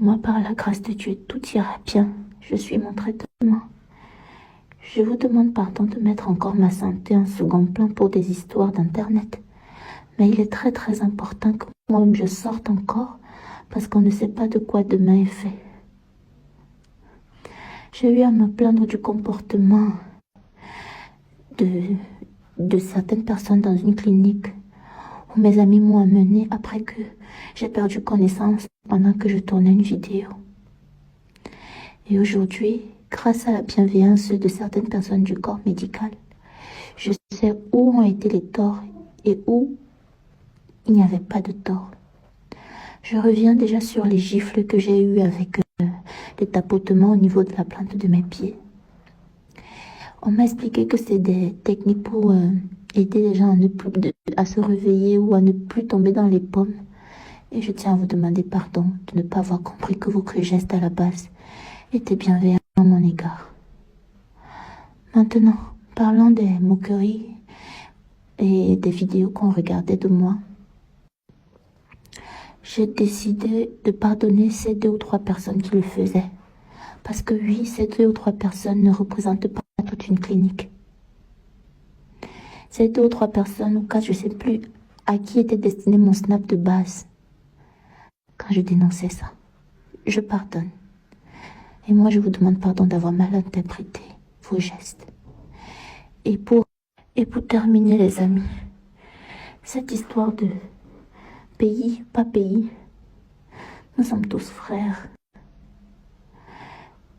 Moi, par la grâce de Dieu, tout ira bien. Je suis mon traitement. Je vous demande pardon de mettre encore ma santé en second plan pour des histoires d'Internet. Mais il est très très important que moi-même je sorte encore parce qu'on ne sait pas de quoi demain est fait. J'ai eu à me plaindre du comportement de certaines personnes dans une clinique où mes amis m'ont amené après que j'ai perdu connaissance pendant que je tournais une vidéo. Et aujourd'hui, grâce à la bienveillance de certaines personnes du corps médical, je sais où ont été les torts et où il n'y avait pas de tort. Je reviens déjà sur les gifles que j'ai eues avec les tapotements au niveau de la plante de mes pieds. On m'a expliqué que c'est des techniques pour aider les gens à se réveiller ou à ne plus tomber dans les pommes. Et je tiens à vous demander pardon de ne pas avoir compris que vos gestes à la base étaient bienveillants à mon égard. Maintenant, parlons des moqueries et des vidéos qu'on regardait de moi. J'ai décidé de pardonner ces 2 ou 3 personnes qui le faisaient. Parce que oui, ces 2 ou 3 personnes ne représentent pas toute une clinique. Ces 2 ou 3 personnes, ou 4, je ne sais plus à qui était destiné mon snap de base. Quand je dénonçais ça, je pardonne. Et moi, je vous demande pardon d'avoir mal interprété vos gestes. Et pour terminer, les amis, cette histoire de pays, pas pays, nous sommes tous frères.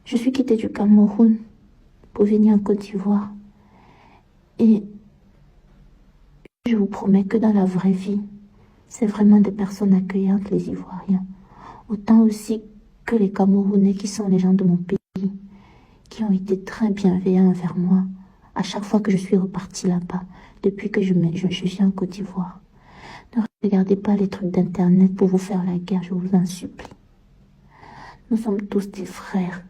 Je suis quittée du Cameroun pour venir en Côte d'Ivoire. Et je vous promets que dans la vraie vie, c'est vraiment des personnes accueillantes, les Ivoiriens. Autant aussi que les Camerounais qui sont les gens de mon pays, qui ont été très bienveillants envers moi à chaque fois que je suis repartie là-bas, depuis que je suis en Côte d'Ivoire. Ne regardez pas les trucs d'Internet pour vous faire la guerre, je vous en supplie. Nous sommes tous des frères.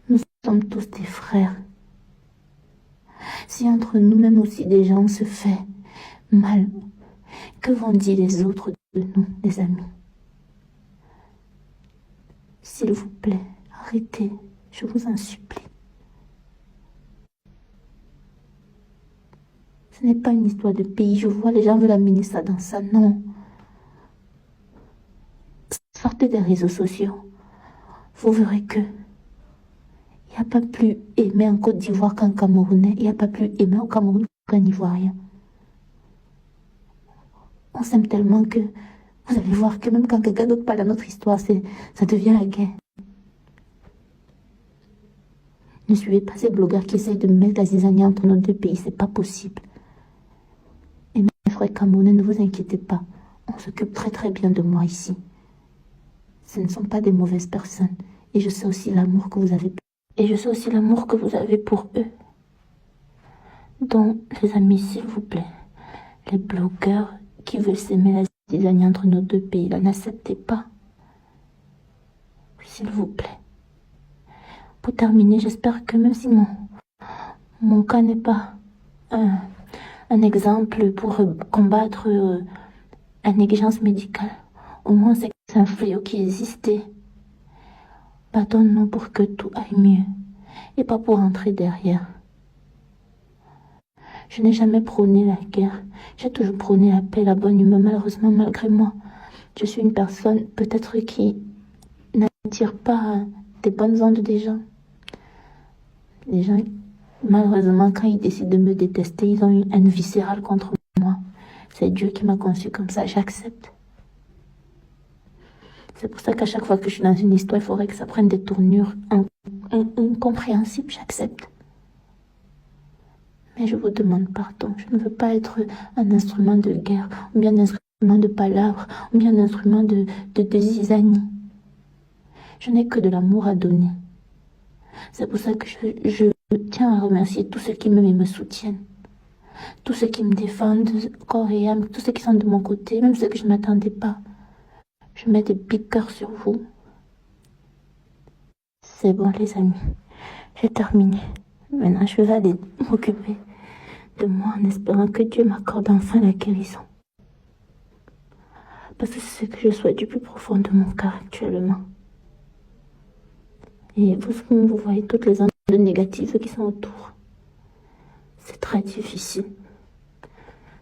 Nous sommes tous des frères. Si entre nous-mêmes aussi des gens se fait mal, que vont dire les autres de nous, les amis? S'il vous plaît, arrêtez, je vous en supplie. Ce n'est pas une histoire de pays. Je vois les gens veulent amener ça dans ça. Non. Sortez des réseaux sociaux. Vous verrez que il n'y a pas plus aimé en Côte d'Ivoire qu'un Camerounais. Il n'y a pas plus aimé au Cameroun qu'un Ivoirien. On s'aime tellement que vous allez voir que même quand quelqu'un d'autre parle de notre histoire, ça devient la guerre. Ne suivez pas ces blogueurs qui essayent de mettre la zizanie entre nos 2 pays. C'est pas possible. Et mes frères camerounais, ne vous inquiétez pas. On s'occupe très très bien de moi ici. Ce ne sont pas des mauvaises personnes. Et je sais aussi l'amour que vous avez. Et je sais aussi l'amour que vous avez pour eux. Donc, les amis, s'il vous plaît, les blogueurs qui veulent s'aimer la zizanie entre nos 2 pays, là, n'acceptez pas. S'il vous plaît. Pour terminer, j'espère que même si mon cas n'est pas un exemple pour combattre la négligence médicale, au moins c'est un fléau qui existait. Pardonne-nous pour que tout aille mieux et pas pour entrer derrière. Je n'ai jamais prôné la guerre. J'ai toujours prôné la paix, la bonne humeur. Malheureusement, malgré moi, je suis une personne peut-être qui n'attire pas des bonnes ondes des gens. Les gens, malheureusement, quand ils décident de me détester, ils ont une haine viscérale contre moi. C'est Dieu qui m'a conçu comme ça, j'accepte. C'est pour ça qu'à chaque fois que je suis dans une histoire, il faudrait que ça prenne des tournures incompréhensibles, j'accepte. Mais je vous demande pardon. Je ne veux pas être un instrument de guerre, ou bien un instrument de palabres, ou bien un instrument de zizanie. Je n'ai que de l'amour à donner. C'est pour ça que je tiens à remercier tous ceux qui m'aiment et me soutiennent. Tous ceux qui me défendent, corps et âme, tous ceux qui sont de mon côté, même ceux que je ne m'attendais pas. Je mets des big cœurs sur vous. C'est bon, les amis. J'ai terminé. Maintenant, je vais aller m'occuper de moi en espérant que Dieu m'accorde enfin la guérison. Parce que c'est ce que je souhaite du plus profond de mon cœur actuellement. Et vous voyez toutes les ondes négatives qui sont autour. C'est très difficile.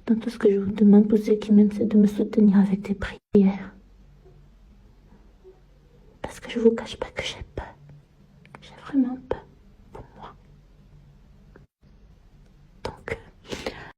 Donc tout ce que je vous demande pour ceux qui m'aiment, c'est de me soutenir avec des prières. Parce que je ne vous cache pas que j'ai peur. J'ai vraiment peur.